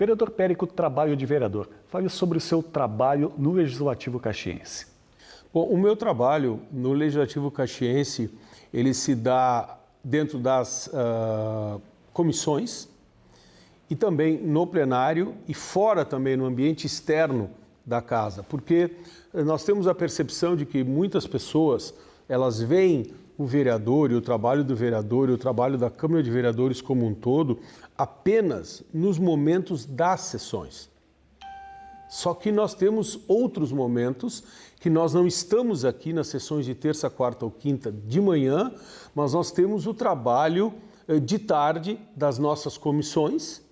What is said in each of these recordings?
Vereador Périco, trabalho de vereador. Fale sobre o seu trabalho no Legislativo Caxiense. Bom, o meu trabalho no Legislativo Caxiense, ele se dá dentro das comissões e também no plenário e fora também no ambiente externo da casa, porque nós temos a percepção de que muitas pessoas, elas veem o vereador e o trabalho do vereador e o trabalho da Câmara de Vereadores como um todo apenas nos momentos das sessões. Só que nós temos outros momentos que nós não estamos aqui nas sessões de terça, quarta ou quinta de manhã, mas nós temos o trabalho de tarde das nossas comissões,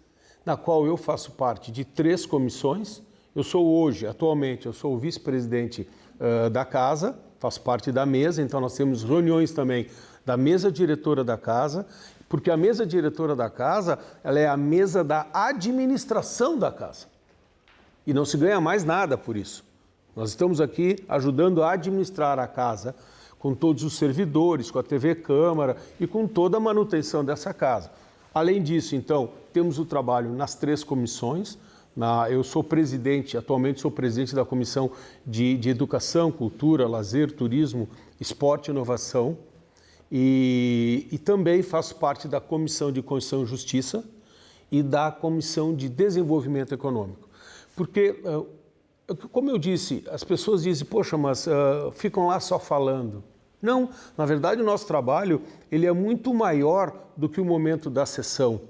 na qual eu faço parte de 3 comissões. Eu sou hoje, atualmente, eu sou o vice-presidente da casa, faço parte da mesa, então nós temos reuniões também da mesa diretora da casa, porque a mesa diretora da casa, ela é a mesa da administração da casa. E não se ganha mais nada por isso. Nós estamos aqui ajudando a administrar a casa com todos os servidores, com a TV Câmara e com toda a manutenção dessa casa. Além disso, então, temos o trabalho nas 3 comissões. Eu sou presidente, atualmente sou presidente da Comissão de Educação, Cultura, Lazer, Turismo, Esporte e Inovação. E também faço parte da Comissão de Constituição e Justiça e da Comissão de Desenvolvimento Econômico. Porque, como eu disse, as pessoas dizem, poxa, mas ficam lá só falando. Não, na verdade o nosso trabalho ele é muito maior do que o momento da sessão.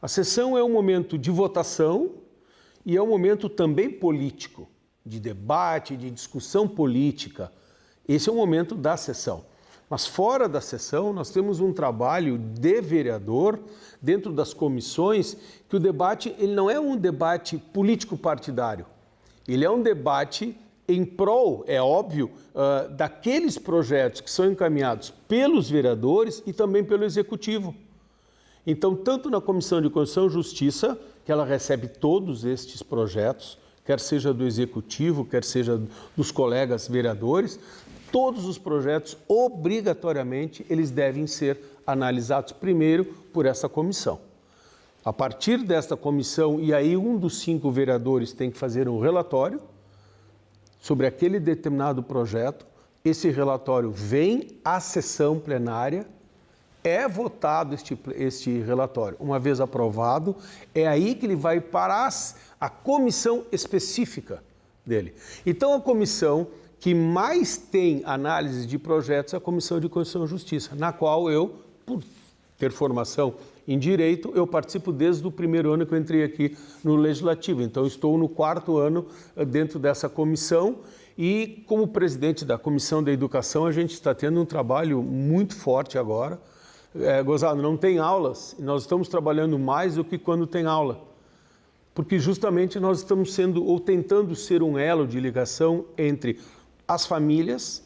A sessão é um momento de votação e é um momento também político, de debate, de discussão política. Esse é o momento da sessão. Mas fora da sessão, nós temos um trabalho de vereador dentro das comissões, que o debate ele não é um debate político-partidário. Ele é um debate em prol, é óbvio, daqueles projetos que são encaminhados pelos vereadores e também pelo Executivo. Então, tanto na Comissão de Constituição e Justiça, que ela recebe todos estes projetos, quer seja do Executivo, quer seja dos colegas vereadores, todos os projetos, obrigatoriamente, eles devem ser analisados primeiro por essa comissão. A partir desta comissão, e aí um dos 5 vereadores tem que fazer um relatório sobre aquele determinado projeto, esse relatório vem à sessão plenária, é votado este relatório. Uma vez aprovado, é aí que ele vai para a comissão específica dele. Então, a comissão que mais tem análise de projetos é a Comissão de Constituição e Justiça, na qual eu, por ter formação em Direito, eu participo desde o primeiro ano que eu entrei aqui no Legislativo. Então, estou no 4º ano dentro dessa comissão e, como presidente da Comissão da Educação, a gente está tendo um trabalho muito forte agora. Gozado, não tem aulas e nós estamos trabalhando mais do que quando tem aula. Porque justamente nós estamos sendo ou tentando ser um elo de ligação entre as famílias,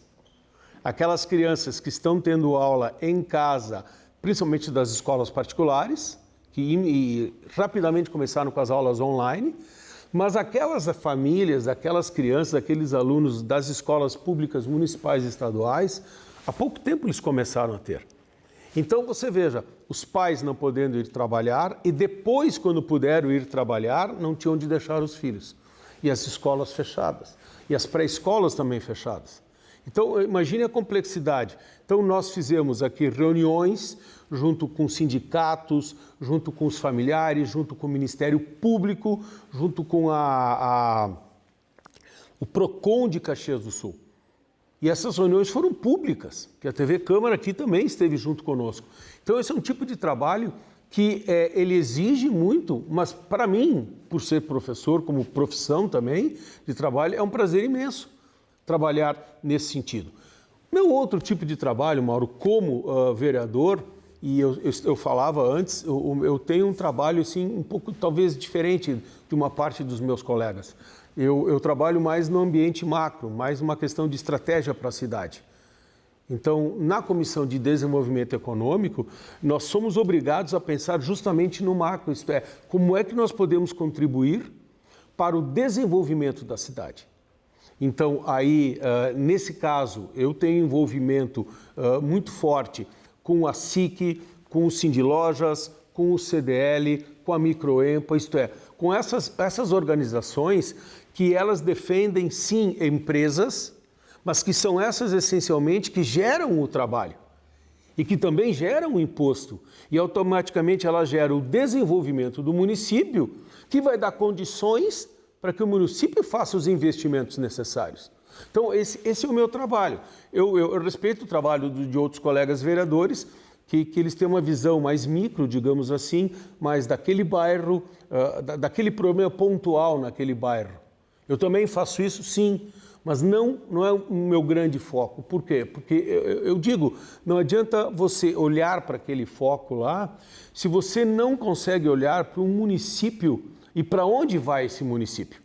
aquelas crianças que estão tendo aula em casa, principalmente das escolas particulares, que rapidamente começaram com as aulas online, mas aquelas famílias, aquelas crianças, aqueles alunos das escolas públicas municipais e estaduais, há pouco tempo eles começaram a ter. Então você veja, os pais não podendo ir trabalhar e depois, quando puderam ir trabalhar, não tinham onde deixar os filhos. E as escolas fechadas. E as pré-escolas também fechadas. Então, imagine a complexidade. Então, nós fizemos aqui reuniões junto com sindicatos, junto com os familiares, junto com o Ministério Público, junto com o PROCON de Caxias do Sul. E essas reuniões foram públicas, que a TV Câmara aqui também esteve junto conosco. Então, esse é um tipo de trabalho que ele exige muito, mas para mim, por ser professor, como profissão também de trabalho, é um prazer imenso trabalhar nesse sentido. Meu outro tipo de trabalho, Mauro, como vereador, e eu falava antes, eu tenho um trabalho assim, um pouco talvez diferente de uma parte dos meus colegas. Eu trabalho mais no ambiente macro, mais uma questão de estratégia para a cidade. Então, na Comissão de Desenvolvimento Econômico, nós somos obrigados a pensar justamente no macro, isto é, como é que nós podemos contribuir para o desenvolvimento da cidade. Então, aí, nesse caso, eu tenho envolvimento muito forte com a SIC, com o Cindy Lojas, com o CDL, com a Microempa, isto é, com essas organizações que elas defendem, sim, empresas, mas que são essas essencialmente que geram o trabalho e que também geram o imposto. E automaticamente ela gera o desenvolvimento do município, que vai dar condições para que o município faça os investimentos necessários. Então, esse é o meu trabalho. Eu respeito o trabalho de outros colegas vereadores, que eles têm uma visão mais micro, digamos assim, mais daquele bairro, daquele problema pontual naquele bairro. Eu também faço isso, sim, mas não é o meu grande foco. Por quê? Porque eu digo, não adianta você olhar para aquele foco lá, se você não consegue olhar para um município e para onde vai esse município.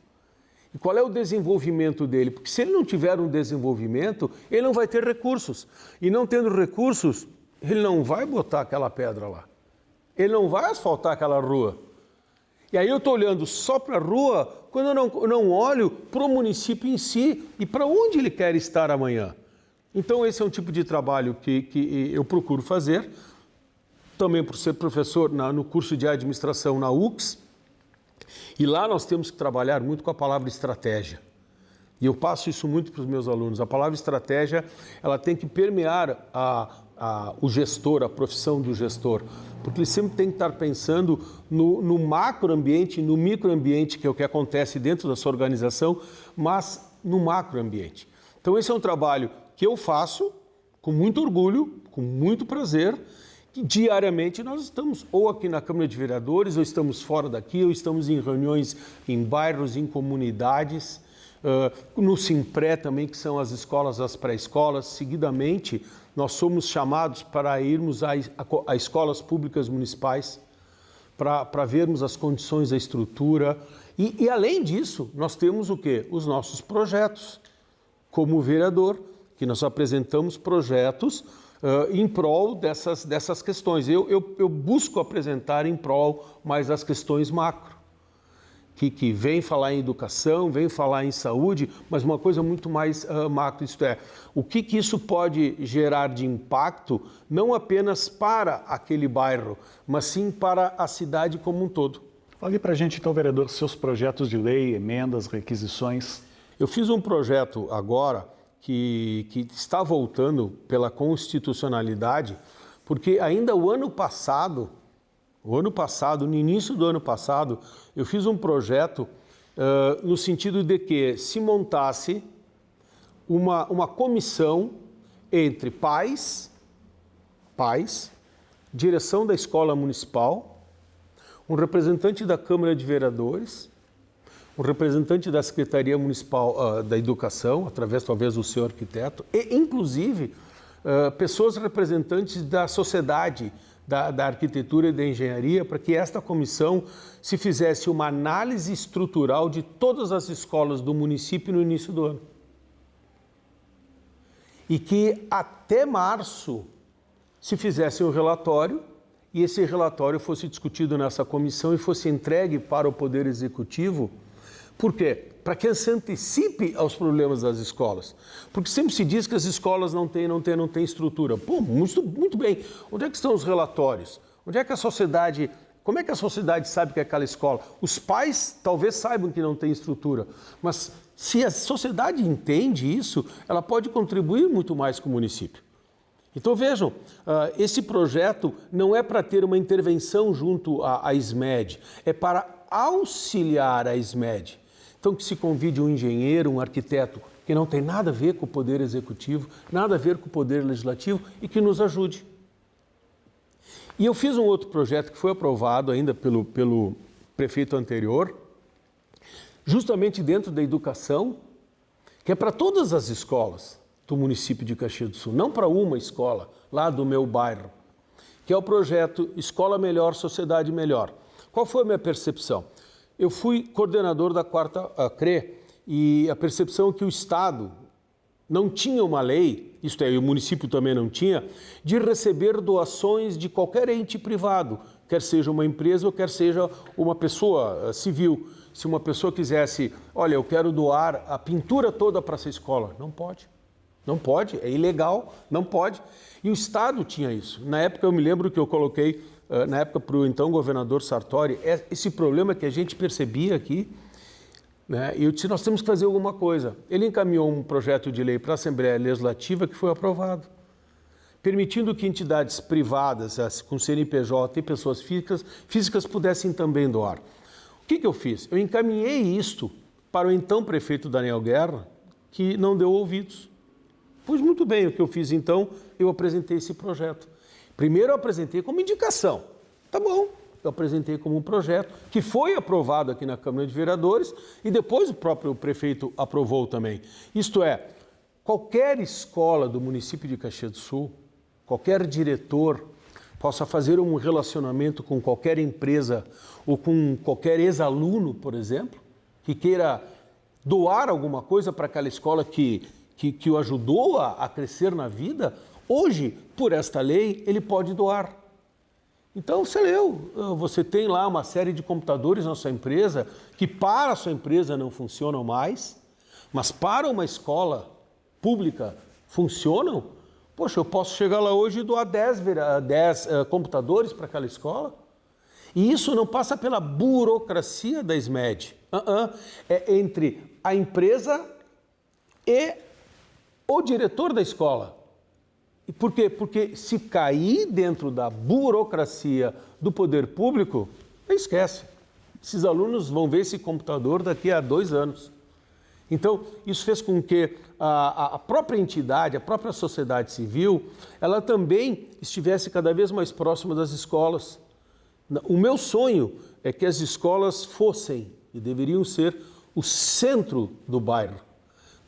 E qual é o desenvolvimento dele? Porque se ele não tiver um desenvolvimento, ele não vai ter recursos. E não tendo recursos, ele não vai botar aquela pedra lá. Ele não vai asfaltar aquela rua. E aí eu estou olhando só para a rua quando eu não olho para o município em si e para onde ele quer estar amanhã. Então esse é um tipo de trabalho que eu procuro fazer, também por ser professor no curso de administração na UX, e lá nós temos que trabalhar muito com a palavra estratégia. E eu passo isso muito para os meus alunos. A palavra estratégia, ela tem que permear o gestor, a profissão do gestor, porque ele sempre tem que estar pensando no macroambiente, no microambiente, que é o que acontece dentro da sua organização, mas no macroambiente. Então esse é um trabalho que eu faço com muito orgulho, com muito prazer, que diariamente nós estamos ou aqui na Câmara de Vereadores, ou estamos fora daqui, ou estamos em reuniões em bairros, em comunidades, no Simpré também, que são as escolas, as pré-escolas. Seguidamente, nós somos chamados para irmos a escolas públicas municipais, para vermos as condições da estrutura. E além disso, nós temos o quê? Os nossos projetos. Como vereador, que nós apresentamos projetos em prol dessas questões. Eu busco apresentar em prol mais as questões macro, que vem falar em educação, vem falar em saúde, mas uma coisa muito mais macro, isto é, o que isso pode gerar de impacto, não apenas para aquele bairro, mas sim para a cidade como um todo. Fale para a gente, então, vereador, seus projetos de lei, emendas, requisições. Eu fiz um projeto agora que está voltando pela constitucionalidade, porque ainda o ano passado, no início do ano passado, eu fiz um projeto no sentido de que se montasse uma comissão entre pais, direção da escola municipal, um representante da Câmara de Vereadores, um representante da Secretaria Municipal da Educação, através talvez do seu arquiteto, e inclusive pessoas representantes da sociedade, da arquitetura e da engenharia, para que esta comissão se fizesse uma análise estrutural de todas as escolas do município no início do ano. E que até março se fizesse um relatório e esse relatório fosse discutido nessa comissão e fosse entregue para o Poder Executivo. Por quê? Para que se antecipe aos problemas das escolas. Porque sempre se diz que as escolas não têm estrutura. Pô, muito bem. Onde é que estão os relatórios? Onde é que a sociedade... Como é que a sociedade sabe que é aquela escola? Os pais talvez saibam que não tem estrutura, mas se a sociedade entende isso, ela pode contribuir muito mais com o município. Então vejam, esse projeto não é para ter uma intervenção junto à SMED, é para auxiliar a SMED. Então que se convide um engenheiro, um arquiteto, que não tem nada a ver com o Poder Executivo, nada a ver com o Poder Legislativo e que nos ajude. E eu fiz um outro projeto que foi aprovado ainda pelo prefeito anterior, justamente dentro da educação, que é para todas as escolas do município de Caxias do Sul, não para uma escola lá do meu bairro, que é o projeto Escola Melhor, Sociedade Melhor. Qual foi a minha percepção? Eu fui coordenador da 4ª CRE e a percepção é que o Estado não tinha uma lei, isto é, e o município também não tinha, de receber doações de qualquer ente privado, quer seja uma empresa ou quer seja uma pessoa civil. Se uma pessoa quisesse, olha, eu quero doar a pintura toda para essa escola, não pode. Não pode, é ilegal, não pode. E o Estado tinha isso. Na época eu me lembro que eu coloquei na época, para o então governador Sartori, esse problema que a gente percebia aqui, né? E eu disse, nós temos que fazer alguma coisa. Ele encaminhou um projeto de lei para a Assembleia Legislativa que foi aprovado, permitindo que entidades privadas, com CNPJ e pessoas físicas pudessem também doar. O que eu fiz? Eu encaminhei isto para o então prefeito Daniel Guerra, que não deu ouvidos. Pois muito bem, o que eu fiz então, eu apresentei esse projeto. Primeiro eu apresentei como indicação. Tá bom, eu apresentei como um projeto que foi aprovado aqui na Câmara de Vereadores e depois o próprio prefeito aprovou também. Isto é, qualquer escola do município de Caxias do Sul, qualquer diretor possa fazer um relacionamento com qualquer empresa ou com qualquer ex-aluno, por exemplo, que queira doar alguma coisa para aquela escola que o ajudou a crescer na vida, hoje, por esta lei, ele pode doar. Então, você leu, você tem lá uma série de computadores na sua empresa que para a sua empresa não funcionam mais, mas para uma escola pública funcionam. Poxa, eu posso chegar lá hoje e doar 10 computadores para aquela escola. E isso não passa pela burocracia da SMED. É entre a empresa e o diretor da escola. E por quê? Porque se cair dentro da burocracia do poder público, esquece. Esses alunos vão ver esse computador daqui a 2 anos. Então, isso fez com que a própria entidade, a própria sociedade civil, ela também estivesse cada vez mais próxima das escolas. O meu sonho é que as escolas fossem e deveriam ser o centro do bairro.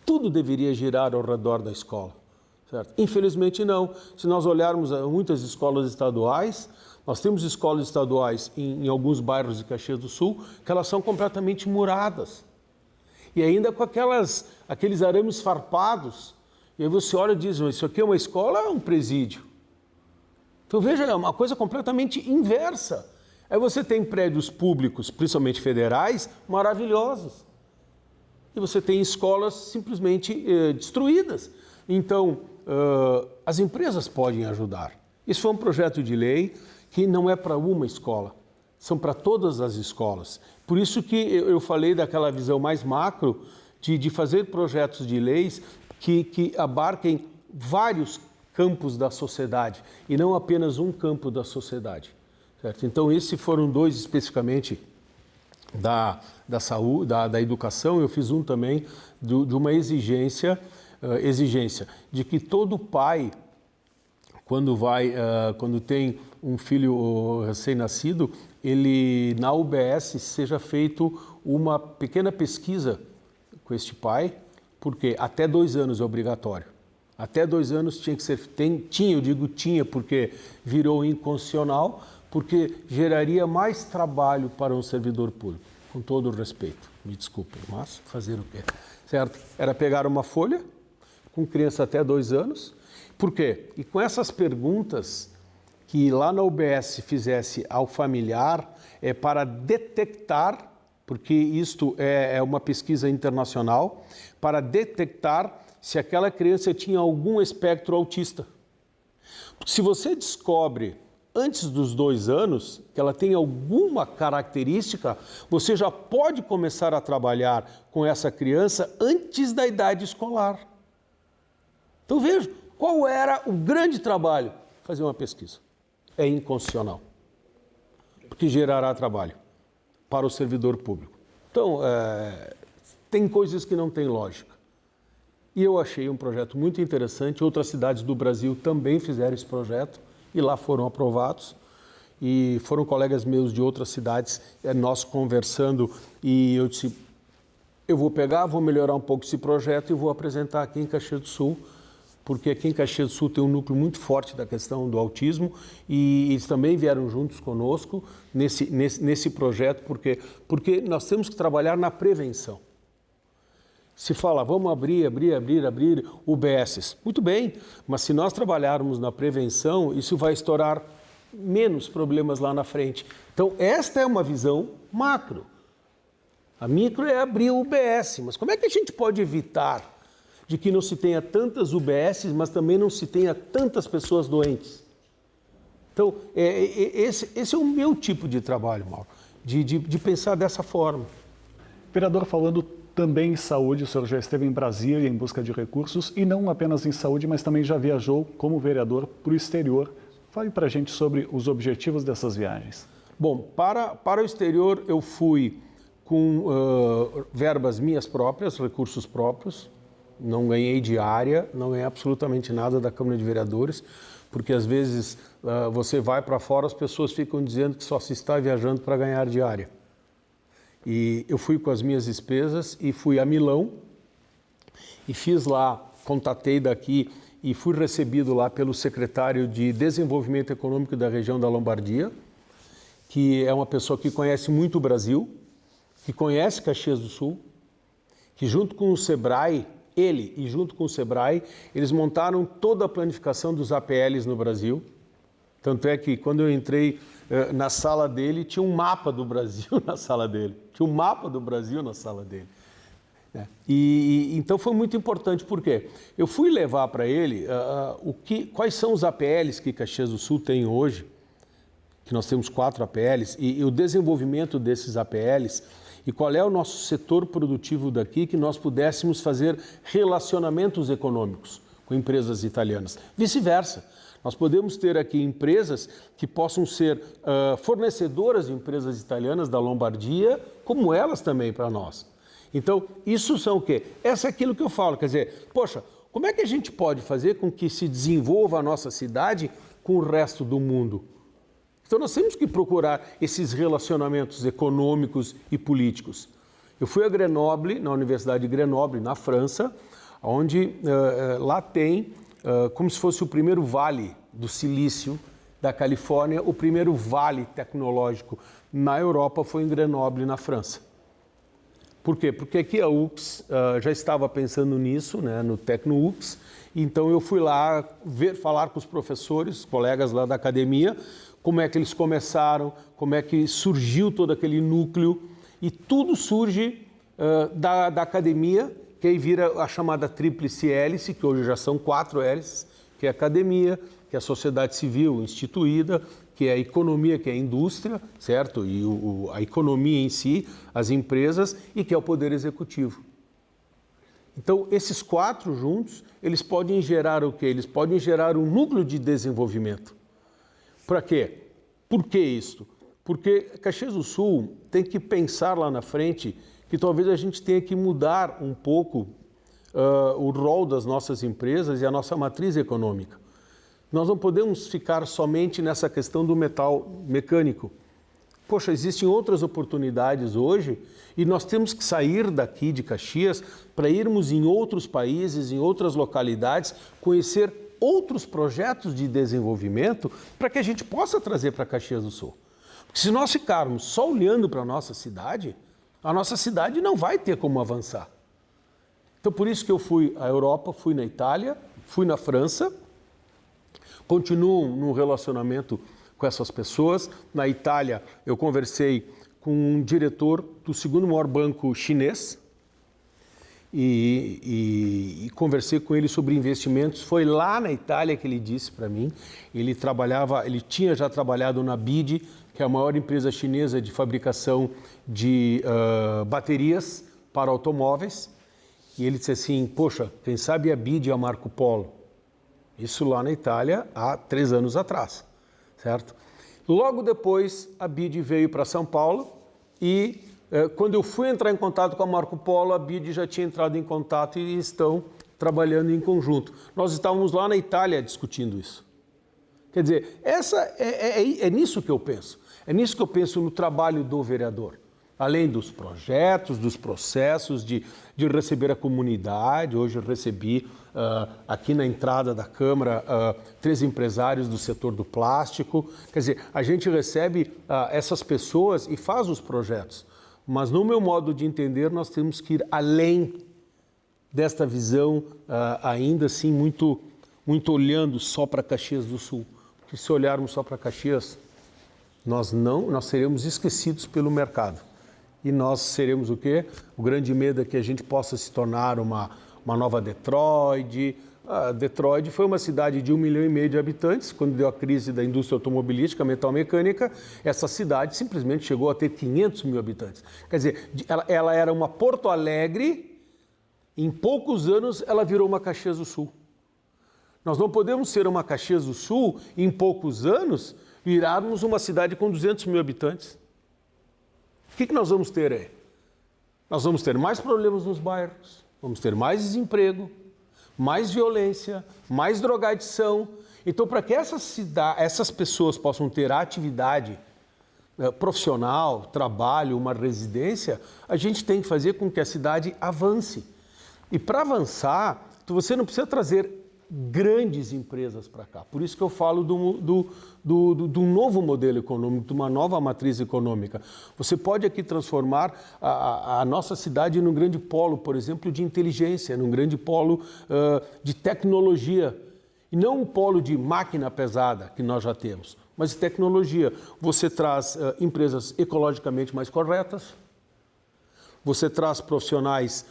Tudo deveria girar ao redor da escola, certo? Infelizmente não. Se nós olharmos muitas escolas estaduais, nós temos escolas estaduais em alguns bairros de Caxias do Sul que elas são completamente muradas. E ainda com aqueles arames farpados. E aí você olha e diz, isso aqui é uma escola ou é um presídio? Então veja, é uma coisa completamente inversa. Aí você tem prédios públicos, principalmente federais, maravilhosos. E você tem escolas simplesmente destruídas. Então, as empresas podem ajudar. Isso foi um projeto de lei que não é para uma escola, são para todas as escolas. Por isso que eu falei daquela visão mais macro de fazer projetos de leis que abarquem vários campos da sociedade e não apenas um campo da sociedade. Certo? Então, esses foram 2 especificamente da saúde, da educação. Eu fiz um também de uma exigência de que todo pai, quando tem um filho recém-nascido, ele na UBS seja feito uma pequena pesquisa com este pai, porque até 2 anos é obrigatório. Até 2 anos tinha que ser, tinha, porque virou inconstitucional, porque geraria mais trabalho para um servidor público, com todo o respeito. Me desculpem, mas fazer o quê? Certo? Era pegar uma folha com criança até 2 anos. Por quê? E com essas perguntas que lá na UBS fizesse ao familiar, para detectar, porque isto é uma pesquisa internacional, para detectar se aquela criança tinha algum espectro autista. Se você descobre antes dos 2 anos que ela tem alguma característica, você já pode começar a trabalhar com essa criança antes da idade escolar. Então veja, qual era o grande trabalho? Fazer uma pesquisa. É inconstitucional, porque gerará trabalho para o servidor público. Então, tem coisas que não têm lógica. E eu achei um projeto muito interessante. Outras cidades do Brasil também fizeram esse projeto e lá foram aprovados. E foram colegas meus de outras cidades, nós conversando, e eu disse, eu vou melhorar um pouco esse projeto e vou apresentar aqui em Caxias do Sul, porque aqui em Caxias do Sul tem um núcleo muito forte da questão do autismo e eles também vieram juntos conosco nesse projeto, porque nós temos que trabalhar na prevenção. Se fala, vamos abrir UBSs. Muito bem, mas se nós trabalharmos na prevenção, isso vai estourar menos problemas lá na frente. Então, esta é uma visão macro. A micro é abrir o UBS, mas como é que a gente pode evitar de que não se tenha tantas UBSs, mas também não se tenha tantas pessoas doentes? Então, esse é o meu tipo de trabalho, Mauro, de pensar dessa forma. Vereador, falando também em saúde, o senhor já esteve em Brasília em busca de recursos e não apenas em saúde, mas também já viajou como vereador para o exterior. Fale para a gente sobre os objetivos dessas viagens. Bom, para o exterior eu fui com verbas minhas próprias, recursos próprios, não ganhei diária, não ganhei absolutamente nada da Câmara de Vereadores, porque às vezes você vai para fora, as pessoas ficam dizendo que só se está viajando para ganhar diária. E eu fui com as minhas despesas e fui a Milão e fiz lá, contatei daqui e fui recebido lá pelo secretário de Desenvolvimento Econômico da região da Lombardia, que é uma pessoa que conhece muito o Brasil, que conhece Caxias do Sul, que junto com o Sebrae, eles montaram toda a planificação dos APLs no Brasil. Tanto é que quando eu entrei na sala dele, tinha um mapa do Brasil na sala dele. Então foi muito importante, porque eu fui levar para ele quais são os APLs que Caxias do Sul tem hoje, que nós temos 4 APLs, e o desenvolvimento desses APLs, e qual é o nosso setor produtivo daqui, que nós pudéssemos fazer relacionamentos econômicos com empresas italianas. Vice-versa. Nós podemos ter aqui empresas que possam ser fornecedoras de empresas italianas da Lombardia, como elas também para nós. Então, isso são o quê? Essa é aquilo que eu falo, quer dizer, poxa, como é que a gente pode fazer com que se desenvolva a nossa cidade com o resto do mundo? Então, nós temos que procurar esses relacionamentos econômicos e políticos. Eu fui a Grenoble, na Universidade de Grenoble, na França, onde lá tem, como se fosse o primeiro vale do silício da Califórnia, o primeiro vale tecnológico na Europa foi em Grenoble, na França. Por quê? Porque aqui a UX já estava pensando nisso, né, no TecnoUX, então eu fui lá falar com os professores, colegas lá da academia, como é que eles começaram, como é que surgiu todo aquele núcleo, e tudo surge da academia, que aí vira a chamada tríplice hélice, que hoje já são 4 hélices, que é a academia, que é a sociedade civil instituída, que é a economia, que é a indústria, certo? E a economia em si, as empresas, e que é o poder executivo. Então, esses 4 juntos, eles podem gerar o quê? Eles podem gerar um núcleo de desenvolvimento. Para quê? Por que isso? Porque Caxias do Sul tem que pensar lá na frente que talvez a gente tenha que mudar um pouco o rol das nossas empresas e a nossa matriz econômica. Nós não podemos ficar somente nessa questão do metal mecânico. Poxa, existem outras oportunidades hoje e nós temos que sair daqui de Caxias para irmos em outros países, em outras localidades, conhecer outros projetos de desenvolvimento para que a gente possa trazer para Caxias do Sul. Porque se nós ficarmos só olhando para a nossa cidade não vai ter como avançar. Então, por isso que eu fui à Europa, fui na Itália, fui na França, continuo num relacionamento com essas pessoas. Na Itália, eu conversei com um diretor do 2º maior banco chinês e conversei com ele sobre investimentos. Foi lá na Itália que ele disse para mim, ele tinha já trabalhado na BYD, que é a maior empresa chinesa de fabricação de baterias para automóveis, e ele disse assim, poxa, quem sabe a BYD e a Marco Polo? Isso lá na Itália há 3 anos atrás, certo? Logo depois, a BYD veio para São Paulo e quando eu fui entrar em contato com a Marco Polo, a BYD já tinha entrado em contato e estão trabalhando em conjunto. Nós estávamos lá na Itália discutindo isso. Quer dizer, é nisso que eu penso. É nisso que eu penso no trabalho do vereador. Além dos projetos, dos processos, de receber a comunidade. Hoje eu recebi aqui na entrada da Câmara 3 empresários do setor do plástico. Quer dizer, a gente recebe essas pessoas e faz os projetos. Mas no meu modo de entender, nós temos que ir além desta visão ainda assim muito olhando só para Caxias do Sul. Porque se olharmos só para Caxias, nós seremos esquecidos pelo mercado. E nós seremos o quê? O grande medo é que a gente possa se tornar uma nova Detroit. Detroit foi uma cidade de 1,5 milhão de habitantes. Quando deu a crise da indústria automobilística, metalmecânica, essa cidade simplesmente chegou a ter 500 mil habitantes. Quer dizer, ela era uma Porto Alegre, em poucos anos ela virou uma Caxias do Sul. Nós não podemos ser uma Caxias do Sul, em poucos anos, virarmos uma cidade com 200 mil habitantes. O que nós vamos ter aí? Nós vamos ter mais problemas nos bairros, vamos ter mais desemprego, mais violência, mais drogadição. Então, para que essas pessoas possam ter atividade profissional, trabalho, uma residência, a gente tem que fazer com que a cidade avance. E para avançar, você não precisa trazer grandes empresas para cá. Por isso que eu falo do novo modelo econômico, de uma nova matriz econômica. Você pode aqui transformar a nossa cidade num grande polo, por exemplo, de inteligência, num grande polo de tecnologia. E não um polo de máquina pesada, que nós já temos, mas de tecnologia. Você traz empresas ecologicamente mais corretas, você traz profissionais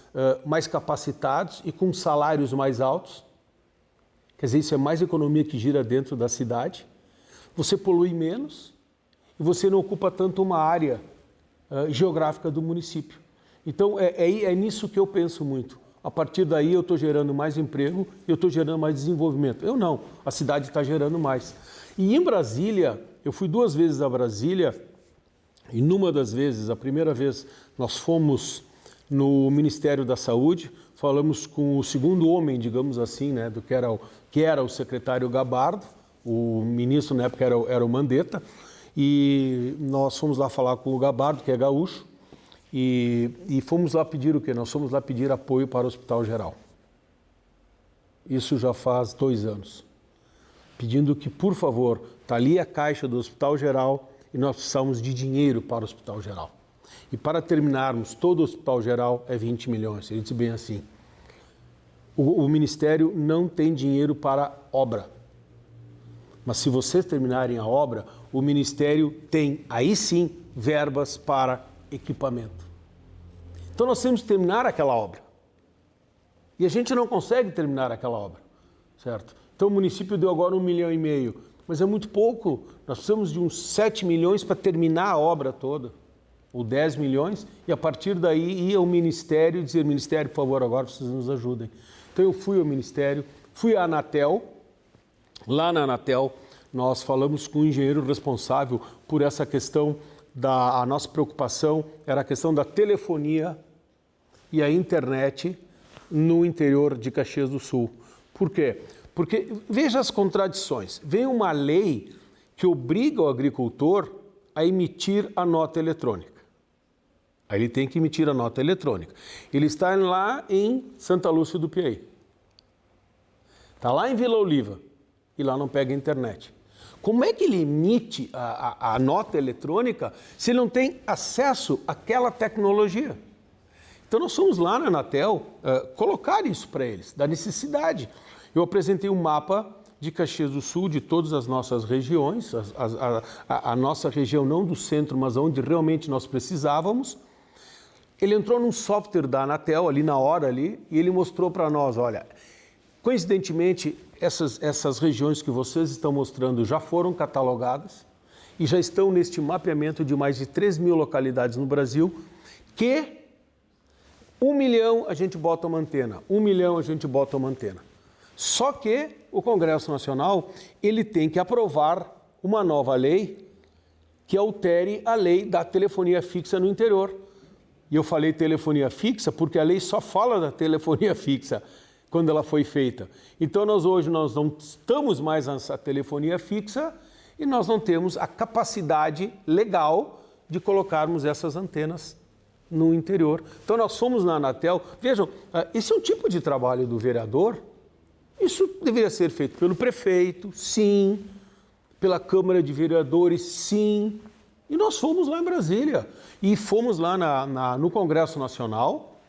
mais capacitados e com salários mais altos. Quer dizer, isso é mais economia que gira dentro da cidade. Você polui menos e você não ocupa tanto uma área geográfica do município. Então, é nisso que eu penso muito. A partir daí, eu estou gerando mais emprego e eu estou gerando mais desenvolvimento. Eu não, a cidade está gerando mais. E em Brasília, eu fui 2 vezes a Brasília e numa das vezes, a primeira vez, nós fomos no Ministério da Saúde, falamos com o segundo homem, digamos assim, né, do que era o secretário Gabardo, o ministro na época era o Mandetta, e nós fomos lá falar com o Gabardo, que é gaúcho, e fomos lá pedir o quê? Nós fomos lá pedir apoio para o Hospital Geral. Isso já faz 2 anos. Pedindo que, por favor, está ali a caixa do Hospital Geral e nós precisamos de dinheiro para o Hospital Geral. E para terminarmos todo o Hospital Geral é 20 milhões. Ele disse bem assim, o Ministério não tem dinheiro para obra. Mas se vocês terminarem a obra, o Ministério tem, aí sim, verbas para equipamento. Então nós temos que terminar aquela obra. E a gente não consegue terminar aquela obra, certo? Então o município deu agora 1,5 milhão, mas é muito pouco. Nós precisamos de uns 7 milhões para terminar a obra toda, ou 10 milhões, e a partir daí ia ao Ministério e dizer, Ministério, por favor, agora vocês nos ajudem. Então eu fui ao Ministério, fui à Anatel. Lá na Anatel nós falamos com o engenheiro responsável por essa questão a nossa preocupação era a questão da telefonia e a internet no interior de Caxias do Sul. Por quê? Porque veja as contradições. Vem uma lei que obriga o agricultor a emitir a nota eletrônica. Aí ele tem que emitir a nota eletrônica. Ele está lá em Santa Lúcia do Piauí. Está lá em Vila Oliva e lá não pega internet. Como é que ele emite a nota eletrônica se ele não tem acesso àquela tecnologia? Então nós fomos lá na Anatel colocar isso para eles, da necessidade. Eu apresentei um mapa de Caxias do Sul, de todas as nossas regiões, a nossa região não do centro, mas onde realmente nós precisávamos. Ele entrou num software da Anatel ali na hora ali e ele mostrou para nós, olha, coincidentemente, essas regiões que vocês estão mostrando já foram catalogadas e já estão neste mapeamento de mais de 3 mil localidades no Brasil, que 1 milhão a gente bota uma antena, 1 milhão a gente bota uma antena. Só que o Congresso Nacional ele tem que aprovar uma nova lei que altere a lei da telefonia fixa no interior. E eu falei telefonia fixa porque a lei só fala da telefonia fixa quando ela foi feita. Então hoje nós não estamos mais nessa telefonia fixa e nós não temos a capacidade legal de colocarmos essas antenas no interior. Então nós fomos na Anatel, vejam, esse é um tipo de trabalho do vereador, isso deveria ser feito pelo prefeito, sim, pela Câmara de Vereadores, sim, e nós fomos lá em Brasília, e fomos lá no Congresso Nacional.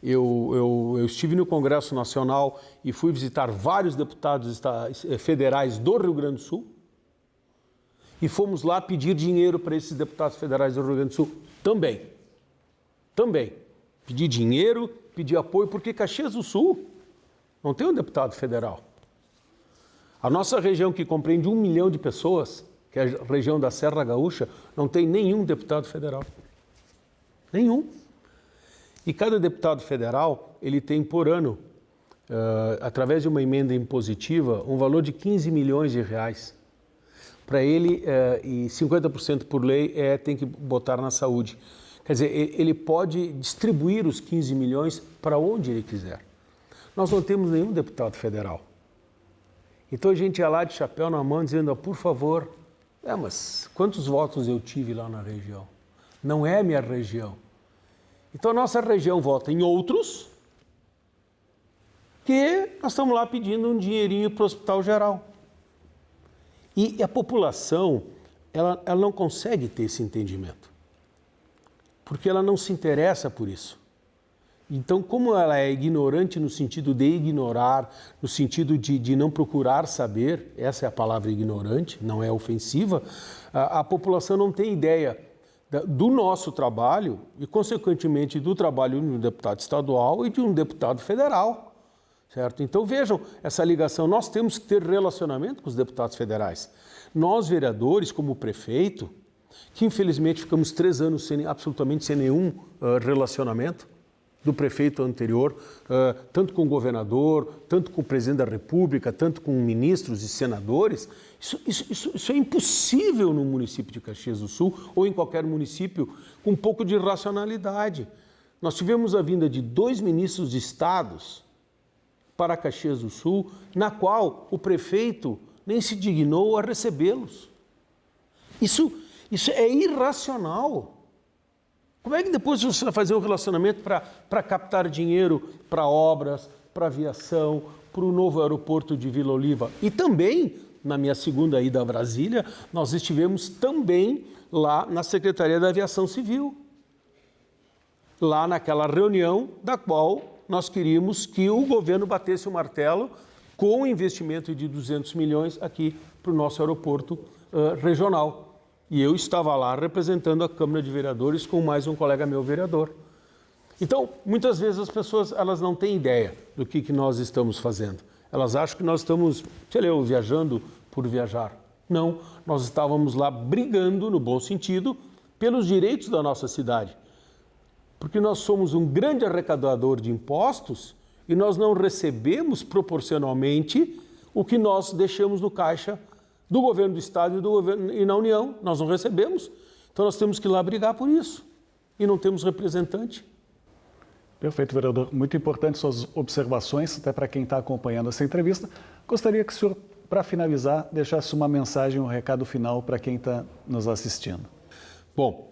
Eu estive no Congresso Nacional e fui visitar vários deputados federais do Rio Grande do Sul e fomos lá pedir dinheiro para esses deputados federais do Rio Grande do Sul também. Pedir dinheiro pedir apoio, porque Caxias do Sul não tem um deputado federal. A nossa região, que compreende 1 milhão de pessoas, que é a região da Serra Gaúcha, não tem nenhum deputado federal. Nenhum. E cada deputado federal, ele tem por ano, através de uma emenda impositiva, um valor de 15 milhões de reais. Para ele, e 50% por lei, tem que botar na saúde. Quer dizer, ele pode distribuir os 15 milhões para onde ele quiser. Nós não temos nenhum deputado federal. Então a gente ia lá de chapéu na mão dizendo, por favor, mas quantos votos eu tive lá na região? Não é a minha região. Então a nossa região vota em outros, que nós estamos lá pedindo um dinheirinho para o Hospital Geral. E a população, ela não consegue ter esse entendimento, porque ela não se interessa por isso. Então, como ela é ignorante no sentido de ignorar, no sentido de não procurar saber, essa é a palavra ignorante, não é ofensiva, a população não tem ideia do nosso trabalho e, consequentemente, do trabalho de um deputado estadual e de um deputado federal. Certo? Então vejam essa ligação, nós temos que ter relacionamento com os deputados federais. Nós, vereadores, como prefeito, que infelizmente ficamos 3 anos absolutamente sem nenhum relacionamento do prefeito anterior, tanto com o governador, tanto com o presidente da República, tanto com ministros e senadores, isso é impossível no município de Caxias do Sul ou em qualquer município com um pouco de racionalidade. Nós tivemos a vinda de 2 ministros de estados para Caxias do Sul, na qual o prefeito nem se dignou a recebê-los. Isso é irracional. Como é que depois você vai fazer um relacionamento para captar dinheiro para obras, para aviação, para o novo aeroporto de Vila Oliva? E também, na minha segunda ida a Brasília, nós estivemos também lá na Secretaria da Aviação Civil. Lá naquela reunião da qual nós queríamos que o governo batesse o martelo com um investimento de 200 milhões aqui para o nosso aeroporto regional. E eu estava lá representando a Câmara de Vereadores com mais um colega meu vereador. Então, muitas vezes as pessoas elas não têm ideia do que nós estamos fazendo. Elas acham que nós estamos, viajando por viajar. Não, nós estávamos lá brigando, no bom sentido, pelos direitos da nossa cidade. Porque nós somos um grande arrecadador de impostos e nós não recebemos proporcionalmente o que nós deixamos no caixa do governo do Estado e na União. Nós não recebemos. Então nós temos que ir lá brigar por isso. E não temos representante. Perfeito, vereador. Muito importante suas observações, até para quem está acompanhando essa entrevista. Gostaria que o senhor, para finalizar, deixasse uma mensagem, um recado final para quem está nos assistindo. Bom,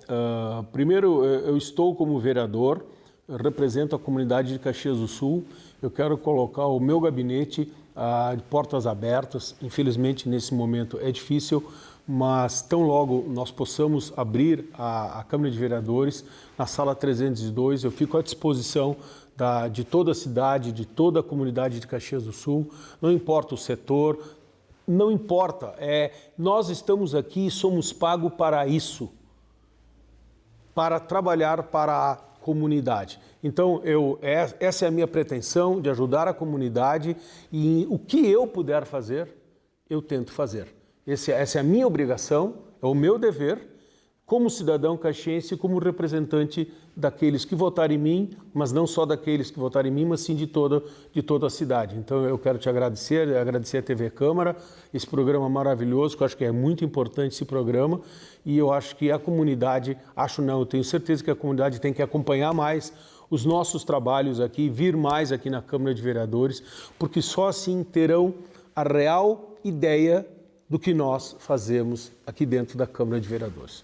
primeiro eu estou como vereador, represento a comunidade de Caxias do Sul. Eu quero colocar o meu gabinete de portas abertas. Infelizmente, nesse momento é difícil, mas tão logo nós possamos abrir a Câmara de Vereadores na sala 302, eu fico à disposição de toda a cidade, de toda a comunidade de Caxias do Sul, não importa o setor, não importa, nós estamos aqui e somos pagos para isso, para trabalhar para a comunidade. Então, essa é a minha pretensão, de ajudar a comunidade e o que eu puder fazer, eu tento fazer. Essa é a minha obrigação, é o meu dever, como cidadão caxiense e como representante daqueles que votaram em mim, mas não só daqueles que votaram em mim, mas sim de toda a cidade. Então eu quero te agradecer a TV Câmara, esse programa maravilhoso, que eu acho que é muito importante esse programa, e eu acho que a comunidade, eu tenho certeza que a comunidade tem que acompanhar mais os nossos trabalhos aqui, vir mais aqui na Câmara de Vereadores, porque só assim terão a real ideia do que nós fazemos aqui dentro da Câmara de Vereadores.